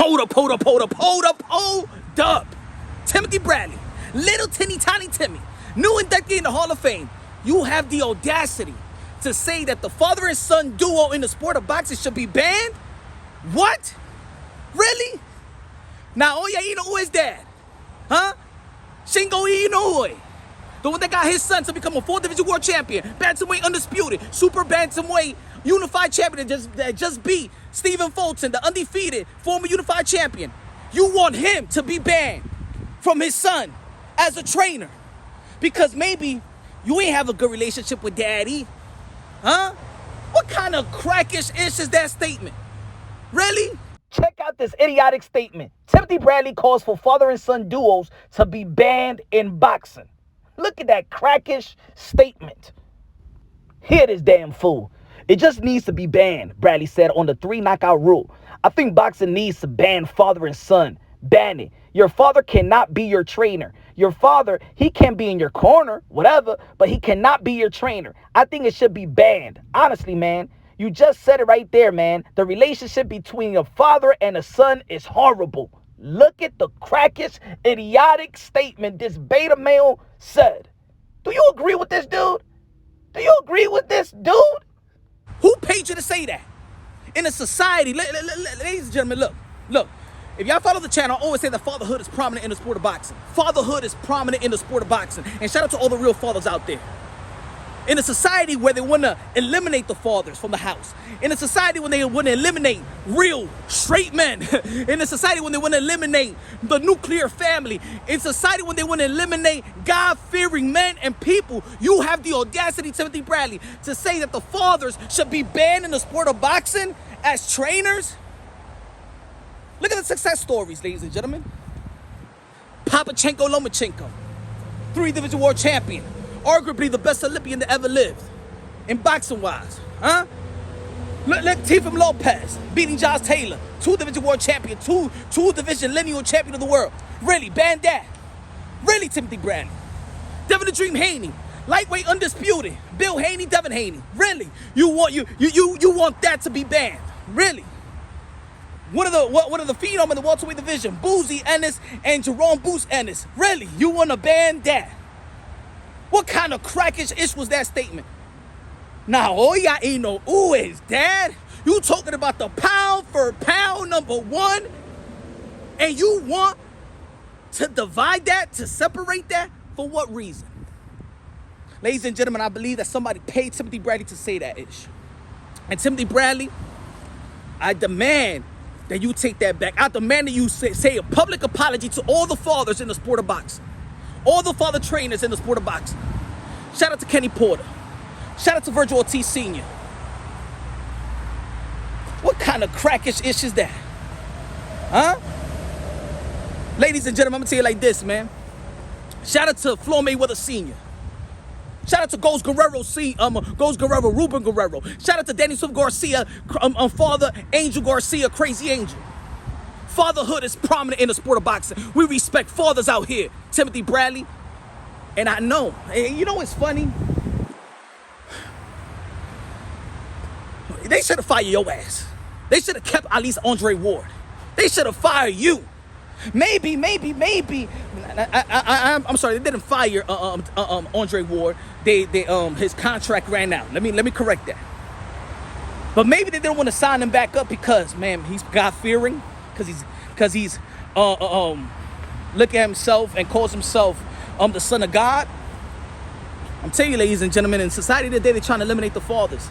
Hold up. Timothy Bradley, little tiny Timmy, new inductee in the Hall of Fame. You have the audacity to say that the father and son duo in the sport of boxing should be banned? What? Really? Naoya Inoue's dad, huh? Shingo Inoue, the one that got his son to become a 4th Division World Champion, Bantamweight Undisputed, Super Bantamweight Unified Champion that just beat Stephen Fulton, the undefeated former Unified Champion. You want him to be banned from his son as a trainer because maybe you ain't have a good relationship with daddy, huh? What kind of crackish ish is that statement? Really? Check out this idiotic statement. Timothy Bradley calls for father and son duos to be banned in boxing. Look at that crackish statement. Hear this damn fool. It just needs to be banned, Bradley said on the 3 knockout rule. I think boxing needs to ban father and son. Ban it. Your father cannot be your trainer. Your father, he can be in your corner, whatever, but he cannot be your trainer. I think it should be banned. Honestly, man, you just said it right there, man. The relationship between a father and a son is horrible. Look at the crackish, idiotic statement this beta male said. Do you agree with this dude? Do you agree with this dude? Who paid you to say that? In a society, ladies and gentlemen, look. If y'all follow the channel, I always say that fatherhood is prominent in the sport of boxing. Fatherhood is prominent in the sport of boxing. And shout out to all the real fathers out there. In a society where they want to eliminate the fathers from the house. In a society when they want to eliminate real straight men. In a society when they want to eliminate the nuclear family. In society when they want to eliminate God-fearing men and people. You have the audacity, Timothy Bradley, to say that the fathers should be banned in the sport of boxing as trainers. Look at the success stories, ladies and gentlemen. Papachenko Lomachenko, 3-division world champion. Arguably the best Olympian that ever lived. In boxing-wise, huh? Look, Teofimo Lopez, beating Josh Taylor. 2-division world champion, two-division lineal champion of the world. Really, ban that. Really, Timothy Bradley. Devin the Dream Haney, lightweight undisputed. Bill Haney, Devin Haney. Really, you want that to be banned? Really? One of the phenom in the welterweight division, bozy Ennis and Jaron Boost Ennis. Really, you want to ban that? What kind of crackish ish was that statement? Naoya Inoue's dad? You talking about the pound for pound #1? And you want to divide that, to separate that? For what reason? Ladies and gentlemen, I believe that somebody paid Timothy Bradley to say that ish. And Timothy Bradley, I demand that you take that back. I demand that you say a public apology to all the fathers in the sport of boxing. All the father trainers in the sport of boxing. Shout out to Kenny Porter. Shout out to Virgil Ortiz Sr. What kind of crackish ish is that? Huh? Ladies and gentlemen, I'm gonna tell you like this, man. Shout out to Floyd Mayweather Sr. Shout out to Ghost Guerrero, Ruben Guerrero. Shout out to Danny Swift Garcia, father Angel Garcia, Crazy Angel. Fatherhood is prominent in the sport of boxing. We respect fathers out here, Timothy Bradley. And I know, and you know what's funny? They should have fired your ass. They should have kept at least Andre Ward. They should have fired you. Maybe. I'm sorry, they didn't fire Andre Ward. They his contract ran out. Let me correct that. But maybe they didn't want to sign him back up because, man, he's God-fearing. Because he's look at himself and calls himself the son of God. I'm telling you, ladies and gentlemen, in society today, they're trying to eliminate the fathers.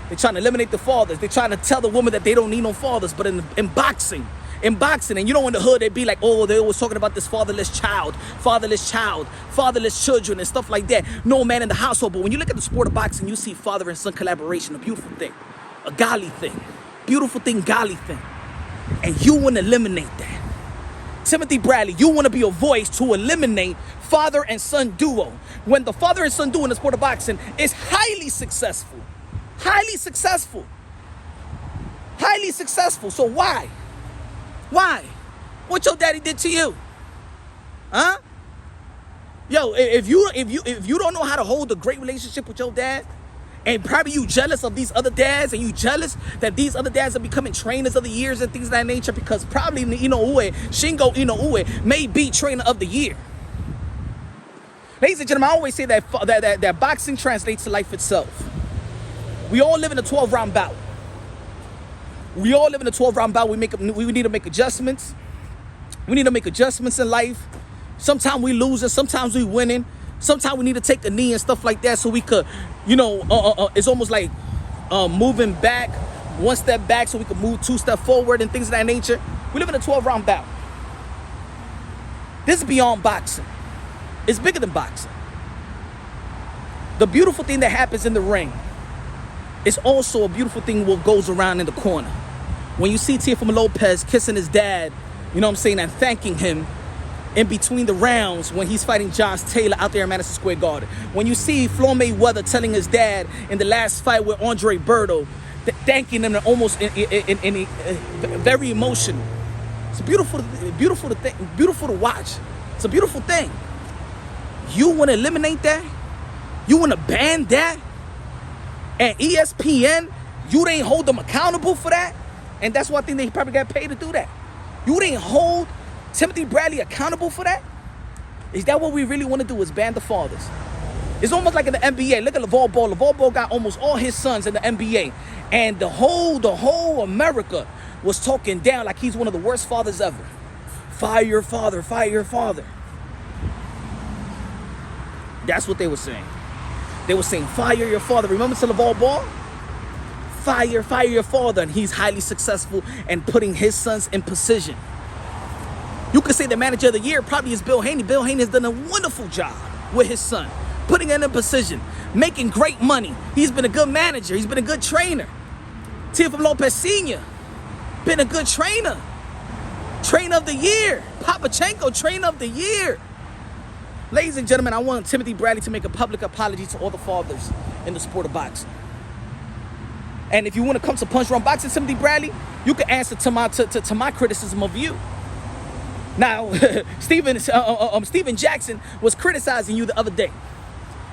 They're trying to eliminate the fathers. They're trying to tell the woman that they don't need no fathers. But in boxing, and you know, in the hood, they'd be like, oh, they always talking about this fatherless child, fatherless children, and stuff like that. No man in the household. But when you look at the sport of boxing, you see father and son collaboration, a beautiful thing, a golly thing, beautiful thing, golly thing. And you want to eliminate that. Timothy Bradley, you want to be a voice to eliminate father and son duo. When the father and son duo in the sport of boxing is highly successful. Highly successful. Highly successful. So why? Why? What your daddy did to you? Huh? Yo, if you don't know how to hold a great relationship with your dad, And probably you jealous of these other dads, and you jealous that these other dads are becoming trainers of the years and things of that nature, because probably Shingo Inoue may be trainer of the year. Ladies and gentlemen, I always say that boxing translates to life itself. We all live in a 12-round bout. We all live in a 12-round bout. We need to make adjustments. We need to make adjustments in life. Sometimes we losing, sometimes we winning. Sometimes we need to take a knee and stuff like that so we could, it's almost like moving back, one step back so we could move 2 steps forward and things of that nature. We live in a 12-round bout. This is beyond boxing. It's bigger than boxing. The beautiful thing that happens in the ring is also a beautiful thing what goes around in the corner. When you see Teofimo Lopez kissing his dad, and thanking him in between the rounds when he's fighting Josh Taylor out there in Madison Square Garden. When you see Floyd Mayweather telling his dad in the last fight with Andre Berto, thanking him almost in very emotional. It's beautiful to watch. It's a beautiful thing. You want to eliminate that? You want to ban that? And ESPN, you didn't hold them accountable for that? And that's why I think they probably got paid to do that. You didn't hold Timothy Bradley accountable for that? Is that what we really want to do, is ban the fathers? It's almost like in the NBA. Look at LeVar Ball. LeVar Ball got almost all his sons in the NBA. And the whole America was talking down like he's one of the worst fathers ever. Fire your father, fire your father. That's what they were saying. They were saying, fire your father. Remember to LeVar Ball? Fire your father. And he's highly successful and putting his sons in position. You could say the manager of the year probably is Bill Haney. Bill Haney has done a wonderful job with his son, putting him in position, making great money. He's been a good manager. He's been a good trainer. Teofimo Lopez Sr., been a good trainer. Trainer of the year. Papachenko, trainer of the year. Ladies and gentlemen, I want Timothy Bradley to make a public apology to all the fathers in the sport of boxing. And if you want to come to Punch Drunk Boxing, Timothy Bradley, you can answer to my criticism of you. Now, Steven Jackson was criticizing you the other day.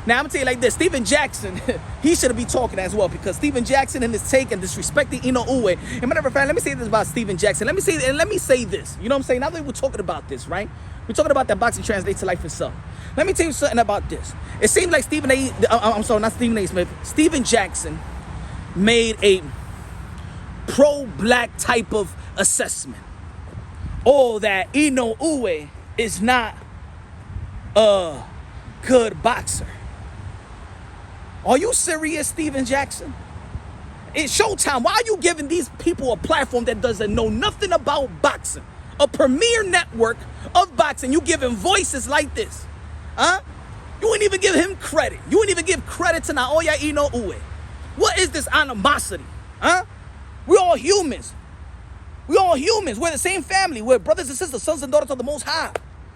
Now, I'm going to tell you like this. Steven Jackson, he should be talking as well, because Steven Jackson in his take and disrespecting Inoue. And matter of fact, let me say this about Steven Jackson. Let me say this. You know what I'm saying? Now that we're talking about this, right? We're talking about that boxing translates to life itself. Let me tell you something about this. It seems like Steven Jackson made a pro-black type of assessment. Or that Inoue is not a good boxer. Are you serious, Steven Jackson? It's Showtime. Why are you giving these people a platform that doesn't know nothing about boxing? A premier network of boxing. You giving voices like this. Huh? You wouldn't even give him credit. You wouldn't even give credit to Naoya Inoue. What is this animosity? Huh? We're all humans. We're all humans. We're the same family. We're brothers and sisters, sons and daughters of the Most High.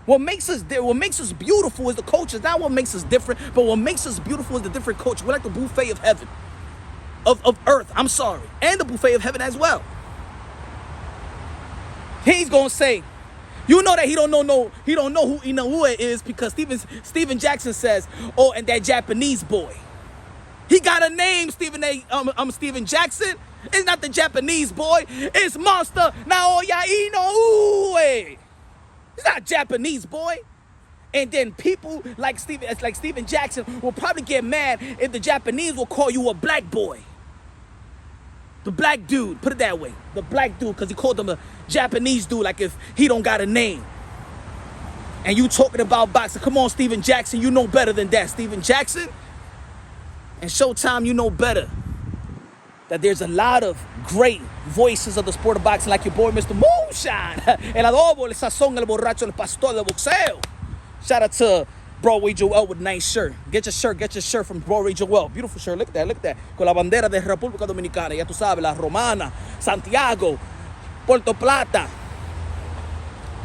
What makes us beautiful is the culture. Not what makes us different, but what makes us beautiful is the different culture. We're like the buffet of heaven, of earth. I'm sorry, and the buffet of heaven as well. He's gonna say, you know that he don't know who Inoue is, because Steven Jackson says, oh, and that Japanese boy. He got a name, Steven Jackson. It's not the Japanese boy. It's Monster Naoya Inoue. He's not a Japanese boy. And then people like Steven Jackson will probably get mad if the Japanese will call you a black boy. The black dude, put it that way. The black dude, because he called him a Japanese dude, like if he don't got a name. And you talking about boxing. Come on, Steven Jackson, you know better than that. Steven Jackson and Showtime, you know better. That there's a lot of great voices of the sport of boxing, like your boy, Mr. Moonshine. El adobo, el sazón, el borracho, el pastor del boxeo. Shout out to Broadway Joel with a nice shirt. Get your shirt from Broadway Joel. Beautiful shirt, look at that. Con la bandera de República Dominicana. Ya tú sabes, la Romana, Santiago, Puerto Plata,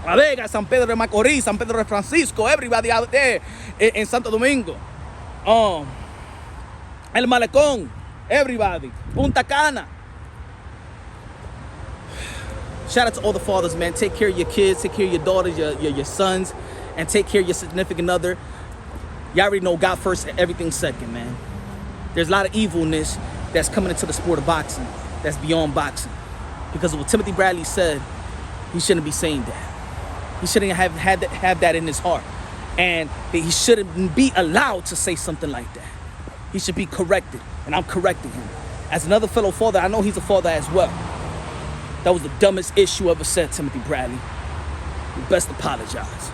La Vega, San Pedro de Macorís, San Pedro de Francisco, everybody out there in Santo Domingo. El Malecón. Everybody. Punta Cana. Shout out to all the fathers, man. Take care of your kids. Take care of your daughters, your sons. And take care of your significant other. Y'all already know God first and everything second, man. there's a lot of evilness that's coming into the sport of boxing that's beyond boxing. Because of what Timothy Bradley said, he shouldn't be saying that. He shouldn't have that in his heart. And he shouldn't be allowed to say something like that. He should be corrected. And I'm correcting him. As another fellow father, I know he's a father as well. That was the dumbest issue ever said, Timothy Bradley. You best apologize.